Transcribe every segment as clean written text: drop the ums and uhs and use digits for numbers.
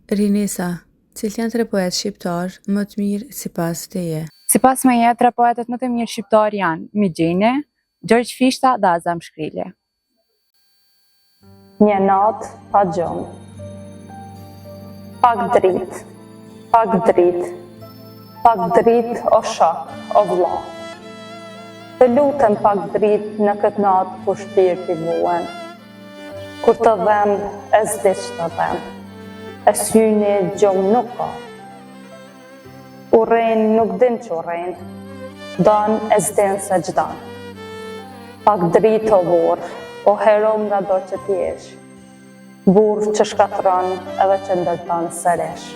Rinisa, cilë janë 3 poetë shqiptar më të mirë sipas teje? Sipas meje, 3 poetët më të mirë shqiptar janë Mixheni, Gjergj Fishta dhe Azam Shkrili. Një natë pa gjumë. Pak dritë, pak dritë, pak dritë o shok, o vlla. Të lutem pak dritë në këtë natë kur shpirti vuan. Kur të dhem, e s'di që të dhem. E syni gjumë nuk ka. Urejnë nuk din që urejnë, dan e s'din se gjdan. Pak dritë o vorë, o herom nga do që t'jesh, burë që shkatron edhe që ndërton sëresh.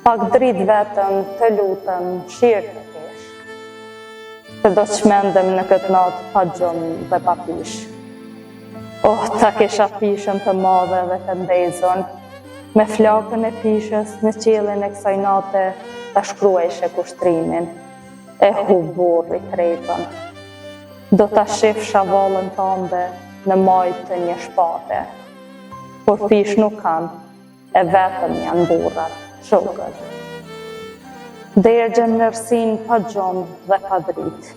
Pak dritë vetëm, të lutem, shirë të kesh, se do që mendem në këtë natë pa gjumë dhe pa pish. Ta kisha pishën të madhe dhe të ndezon, me flakën e pishës në qiellin e kësaj nate ta shkruajshe kushtrimin, e hu burri tretën. Do ta shifsha vallën tënde në majtë të një shpate, kur pish nuk kanë, e vetëm janë burrat, shokët. Dergjën nërsin pa gjumë dhe pa dritë,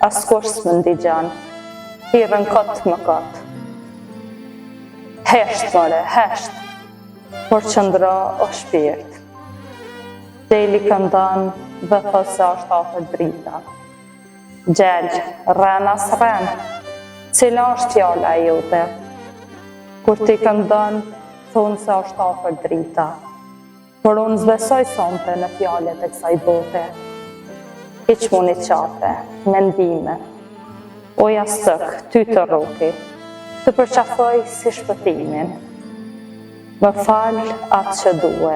askush s'më ndigjon, thirrën kot më kot. Hesht more, hesht, por qëndro o shpirt. Deli këndon dhe thos se është afër drita. Gjell, rren as rren, cila është fjala jote? Kur ti këndon, thonë se është afër drita. Por unë zbesoj sonte në fjallet e kësaj bote. Hiq muni qape, mendime, oja sëk, ty të roki, të përqafoj si shpëtimin. Më falë atë që duhe,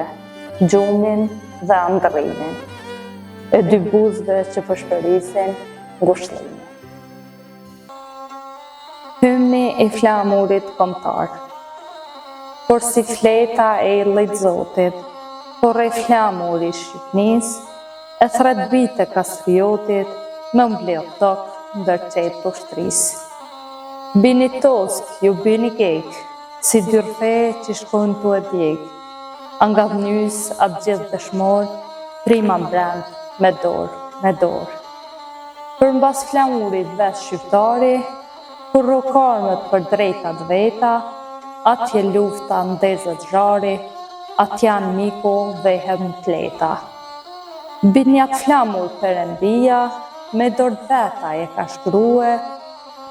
gjumin dhe andrimin, e dy buzëve që përshpërisin ngushëllimin. Hymni i flamurit kombëtar. Por si fleta e illit Zotit, por e flamuri Shqipnis, e thret bite kastriotit, më mbledh tokë ndër qetë të ushtrisë. Bini tosk, ju bini kek, si dyrthe që shkojnë të e djek, nga dhënys atë gjithë dëshmor, prima mbrend me dorë. Për mbas flamurit vetë shqiptari, kur rokarmët për drejtat veta, atje lufta ndezët zhari, atjan miku dhe hem tleta. Binjat flamur Perëndia, me dorë veta e ka shkrue,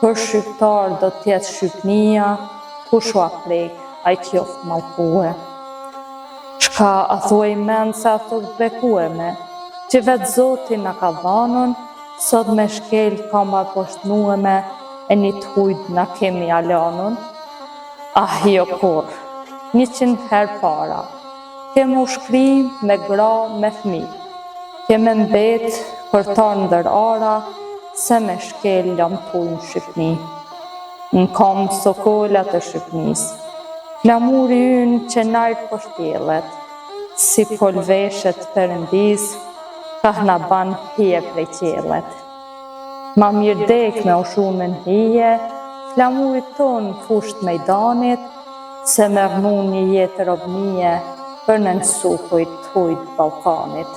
për shqiptar do t'jetë Shqipnia, kush ua prek, a i qoftë mallkue. Shka a thuaj mend se a thot bekueme, që vetë Zoti na ka dhanën, sot me shkel kamba poshtnueme, e një t'hujt na kemi alanën. Jo kur, 100 herë para, kem u shkri me gra me fmi, kem e mbet kërtar ndër ara, se me shkel jam t'hujnë Shqipni. Në kam sokolat të Shqipnis, flamuri ynë që najtë poshtjellet, si polveshet Perëndis, ka na ban hije prej qellet. Ma mirë dek me ushunën hije, flamurit tonë fusht mejdanit, se me rnu një jetë robnije për në nësukujt t'hujt Balkanit.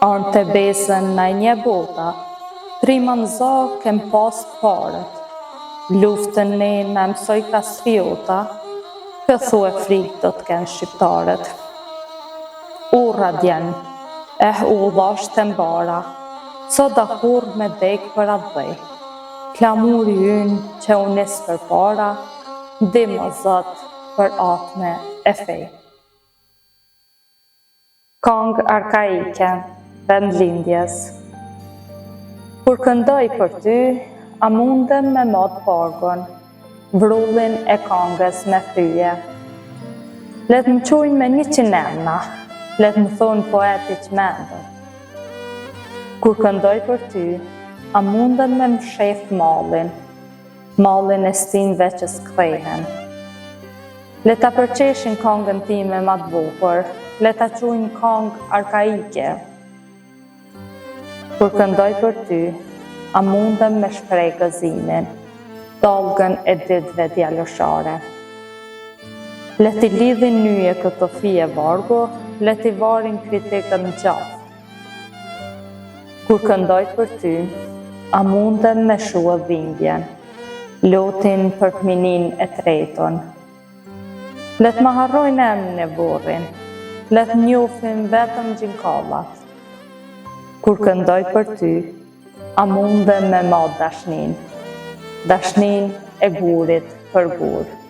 Arnë të besën na një bota, trima në za kem pas t'parët, luftën ne në mësoj kastriota, këthu e frikë do t'ken shqiptarët. Urra djenë, u dhash të mbara, so da kur me dek për atë dhej. Flamuri ynë që unis për para, dim o zot për atme e fej. Kongë arkaike, vendlindjes. Kur këndoj për ty, a mundem me mod pargon, vrullin e kongës me thyje. Let më qujnë me 100 emna, let më thonë poeti që mendën. Kur këndoj për ty, a mundem me më shef mallin e stinve që s'kthehen. Let ta përqeshin kongën time ma t'bukur, let ta qujnë kongë arkaike. Kur këndoj për ty, a mundem me shprej gëzimin, dalgën e ditëve djaloshare. Le t'i lidhin nyje këto fije vargu, le t'i varin kritikën në qafë. Kur këndoj për ty, a mundem me shua dhimbjen, lutin për fëminin e treton. Let ma harrojnë emrin e burrin, let njofim vetëm gjinkallat. Kur këndoj për ty, a mundem me ma dashnin, dashnin e gurit për gur.